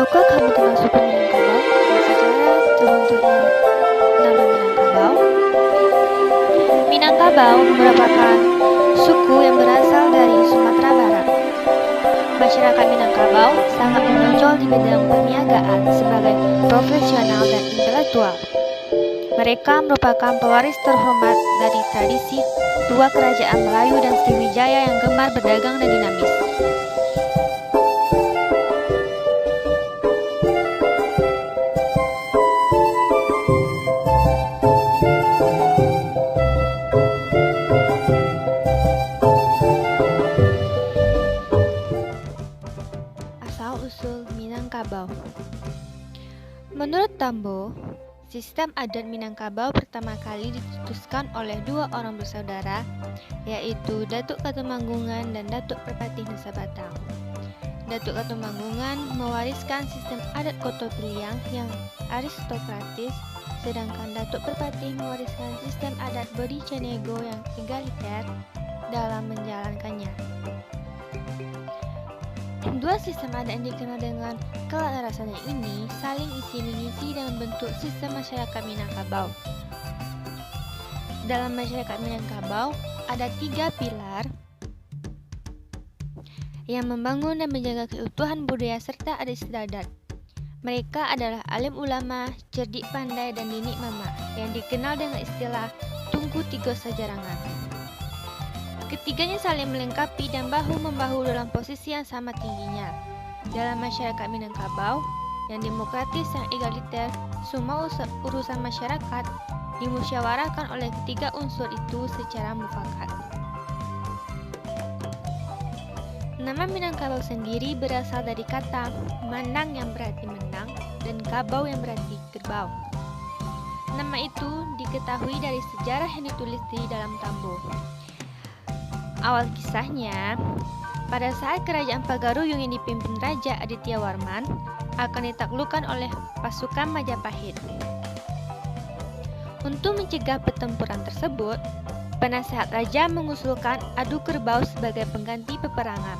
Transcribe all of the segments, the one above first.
Tahukah kamu tentang suku Minangkabau dan sejarah terbentuknya nama Minangkabau? Minangkabau merupakan suku yang berasal dari Sumatera Barat. Masyarakat Minangkabau sangat menonjol di bidang perniagaan sebagai profesional dan intelektual. Mereka merupakan pewaris terhormat dari tradisi dua kerajaan Melayu dan Sriwijaya yang gemar berdagang dan dinamis. Asal-usul Minangkabau. Menurut Tambo, sistem adat Minangkabau pertama kali dicetuskan oleh dua orang bersaudara, yaitu Datuk Katumanggungan dan Datuk Perpatih Nusa Batang. Datuk Katumanggungan mewariskan sistem adat Koto Piliang yang aristokratis, sedangkan Datuk Perpatih mewariskan sistem adat Bodi Cenego yang egaliter dalam menjalankannya. Dua sistem adat yang dikenal dengan keselarasannya ini saling isi-mengisi dan membentuk sistem masyarakat Minangkabau. Dalam masyarakat Minangkabau ada 3 pilar yang membangun dan menjaga keutuhan budaya serta adat istiadat. Mereka adalah alim ulama, cerdik pandai, dan didik mama yang dikenal dengan istilah Tungku Tiga Sajarangan. Ketiganya saling melengkapi dan bahu-membahu dalam posisi yang sama tingginya. Dalam masyarakat Minangkabau yang demokratis yang egaliter, semua urusan masyarakat dimusyawarahkan oleh ketiga unsur itu secara mufakat. Nama Minangkabau sendiri berasal dari kata Manang yang berarti menang dan Kabau yang berarti kerbau. Nama itu diketahui dari sejarah yang ditulis di dalam Tambo. Awal kisahnya, pada saat kerajaan Pagaruyung yang dipimpin Raja Aditya Warman akan ditaklukkan oleh pasukan Majapahit. Untuk mencegah pertempuran tersebut, penasehat raja mengusulkan adu kerbau sebagai pengganti peperangan.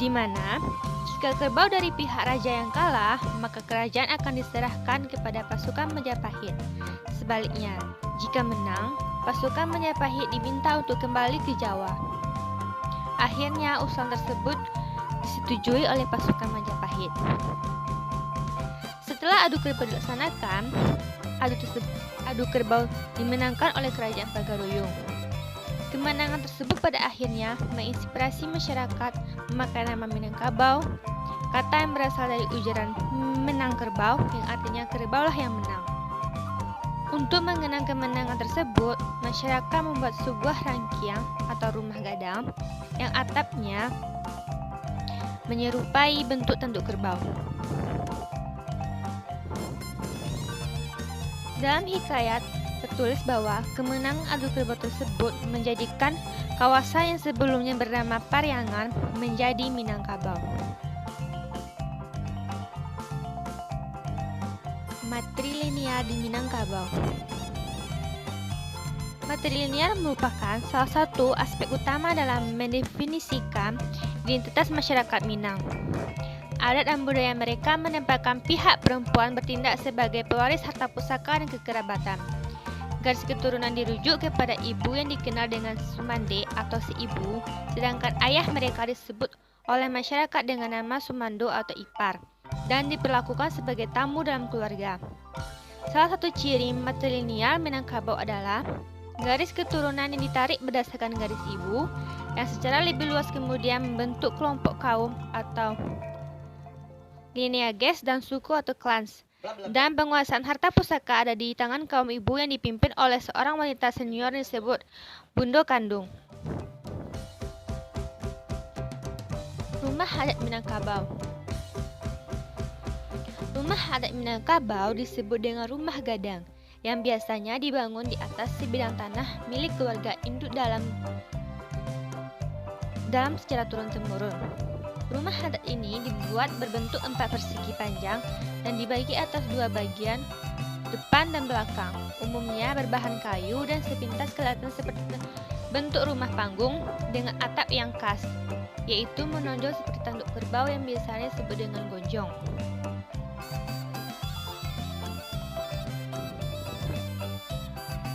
Di mana, jika kerbau dari pihak raja yang kalah, maka kerajaan akan diserahkan kepada pasukan Majapahit. Sebaliknya, jika menang, pasukan Majapahit diminta untuk kembali ke Jawa. Akhirnya usulan tersebut disetujui oleh pasukan Majapahit. Setelah adu kerbau dilaksanakan, adu kerbau dimenangkan oleh kerajaan Pagaruyung. Kemenangan tersebut pada akhirnya menginspirasi masyarakat memakai nama Minangkabau, kata yang berasal dari ujaran menang kerbau yang artinya kerbaulah yang menang. Untuk mengenang kemenangan tersebut, masyarakat membuat sebuah rangkiang atau rumah gadang yang atapnya menyerupai bentuk tanduk kerbau. Dalam hikayat tertulis bahwa kemenangan adu kerbau tersebut menjadikan kawasan yang sebelumnya bernama Pariangan menjadi Minangkabau. Matrilinear di Minangkabau. Matrilinear merupakan salah satu aspek utama dalam mendefinisikan identitas masyarakat Minang. Adat dan budaya mereka menempatkan pihak perempuan bertindak sebagai pewaris harta pusaka dan kekerabatan. Garis keturunan dirujuk kepada ibu yang dikenal dengan Sumande atau si ibu, sedangkan ayah mereka disebut oleh masyarakat dengan nama Sumando atau ipar dan diperlakukan sebagai tamu dalam keluarga. Salah satu ciri matrilineal Minangkabau adalah garis keturunan yang ditarik berdasarkan garis ibu yang secara lebih luas kemudian membentuk kelompok kaum atau lineages dan suku atau clans. Dan penguasaan harta pusaka ada di tangan kaum ibu yang dipimpin oleh seorang wanita senior yang disebut Bundo Kandung. Rumah adat Minangkabau. Rumah adat Minangkabau disebut dengan rumah gadang yang biasanya dibangun di atas sebidang tanah milik keluarga induk dalam secara turun-temurun. Rumah adat ini dibuat berbentuk 4 persegi panjang dan dibagi atas 2 bagian, depan dan belakang. Umumnya berbahan kayu dan sepintas kelihatan seperti bentuk rumah panggung dengan atap yang khas, yaitu menonjol seperti tanduk kerbau yang biasanya disebut dengan gonjong.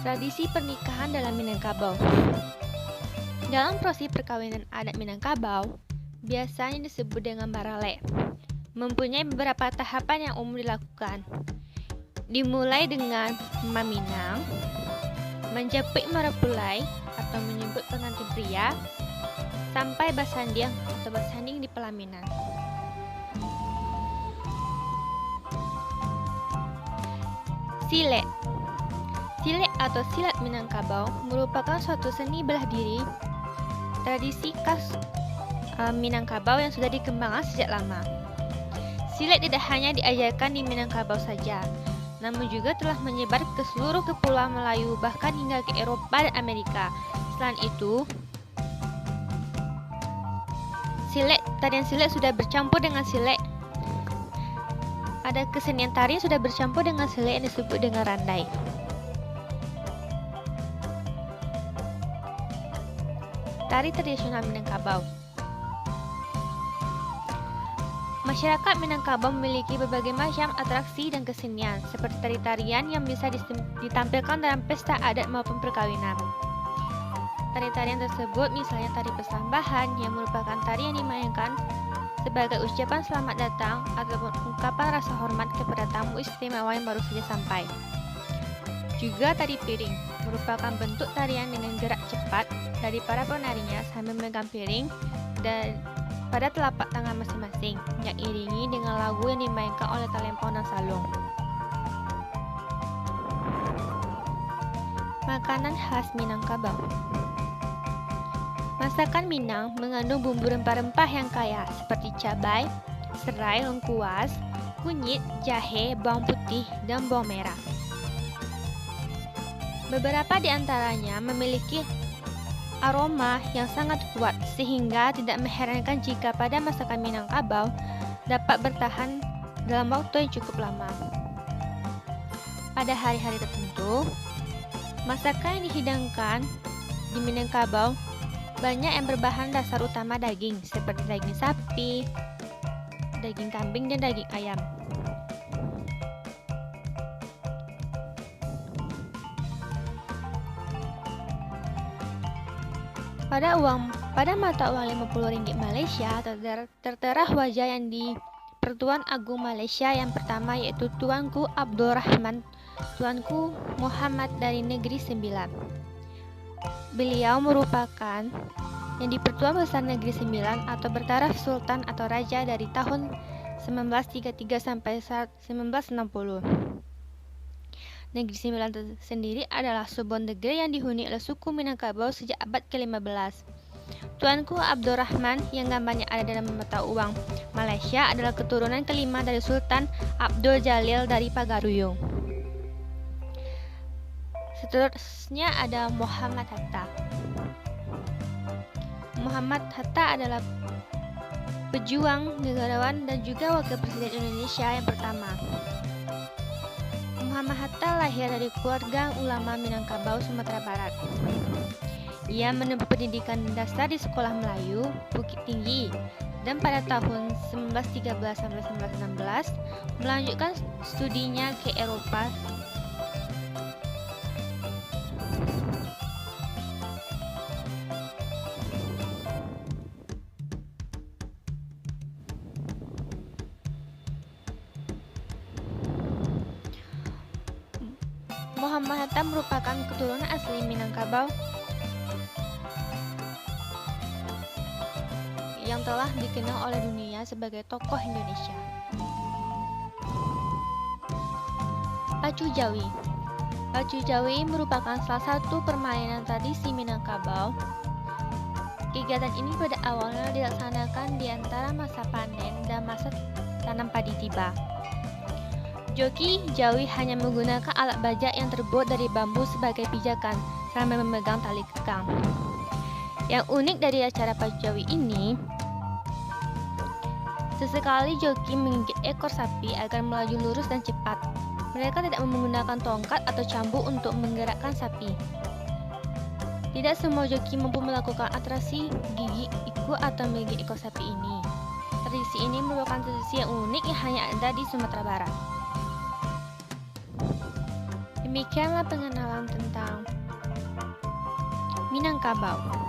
Tradisi pernikahan dalam Minangkabau. Dalam prosesi perkawinan adat Minangkabau, biasanya disebut dengan barale, mempunyai beberapa tahapan yang umum dilakukan. Dimulai dengan meminang, menjepit merepulai atau menyebut pengantin pria, sampai basanding atau bersanding di pelaminan. Silet. Silet atau silat Minangkabau merupakan suatu seni belah diri tradisi khas Minangkabau yang sudah dikembangkan sejak lama. Silet tidak hanya diajarkan di Minangkabau saja, namun juga telah menyebar ke seluruh kepulauan Melayu bahkan hingga ke Eropa dan Amerika. Selain itu, tarian silet sudah bercampur dengan silet. Ada kesenian tari yang sudah bercampur dengan silet yang disebut dengan randai. Tari tradisional Minangkabau. Masyarakat Minangkabau memiliki berbagai macam atraksi dan kesenian, seperti tari-tarian yang bisa ditampilkan dalam pesta adat maupun perkawinan. Tari-tarian tersebut misalnya tari persambahan yang merupakan tari yang dimainkan sebagai ucapan selamat datang ataupun ungkapan rasa hormat kepada tamu istimewa yang baru saja sampai. Juga tari piring merupakan bentuk tarian dengan gerak cepat dari para penarinya sambil memegang piring dan pada telapak tangan masing-masing yang iringi dengan lagu yang dimainkan oleh talempong dan salung. Makanan khas Minangkabau. Masakan Minang mengandung bumbu rempah-rempah yang kaya seperti cabai, serai, lengkuas, kunyit, jahe, bawang putih, dan bawang merah. Beberapa di antaranya memiliki aroma yang sangat kuat sehingga tidak mengherankan jika pada masakan Minangkabau dapat bertahan dalam waktu yang cukup lama. Pada hari-hari tertentu, masakan yang dihidangkan di Minangkabau banyak yang berbahan dasar utama daging seperti daging sapi, daging kambing, dan daging ayam. Pada mata uang Rp50 Malaysia tertera wajah yang di Pertuan Agung Malaysia yang pertama, yaitu Tuanku Abdul Rahman, Tuanku Muhammad dari Negeri Sembilan. Beliau merupakan yang di Pertuan Besar Negeri Sembilan atau bertaraf Sultan atau Raja dari tahun 1933 sampai 1960. Negeri Sembilan sendiri adalah sebuah negeri yang dihuni oleh suku Minangkabau sejak abad ke-15. Tuanku Abdul Rahman yang gambarnya ada dalam mata uang Malaysia adalah keturunan kelima dari Sultan Abdul Jalil dari Pagaruyung. Seterusnya ada Muhammad Hatta. Muhammad Hatta adalah pejuang, negarawan, dan juga wakil presiden Indonesia yang pertama. Muhammad Hatta lahir dari keluarga ulama Minangkabau, Sumatera Barat. Ia menempuh pendidikan dasar di Sekolah Melayu Bukit Tinggi dan pada tahun 1913 sampai 1916 melanjutkan studinya ke Eropa. Muhammad Hatta merupakan keturunan asli Minangkabau yang telah dikenal oleh dunia sebagai tokoh Indonesia. Pacu Jawi. Pacu Jawi merupakan salah satu permainan tradisi Minangkabau. Kegiatan ini pada awalnya dilaksanakan di antara masa panen dan masa tanam padi tiba. Joki Jawi hanya menggunakan alat bajak yang terbuat dari bambu sebagai pijakan sambil memegang tali kekang. Yang unik dari acara Pacu Jawi ini, sesekali joki menggigit ekor sapi agar melaju lurus dan cepat. Mereka tidak menggunakan tongkat atau cambuk untuk menggerakkan sapi. Tidak semua joki mampu melakukan atraksi gigit ikut atau menggigit ekor sapi ini. Tradisi ini merupakan tradisi yang unik yang hanya ada di Sumatera Barat. Demikianlah pengenalan tentang Minangkabau.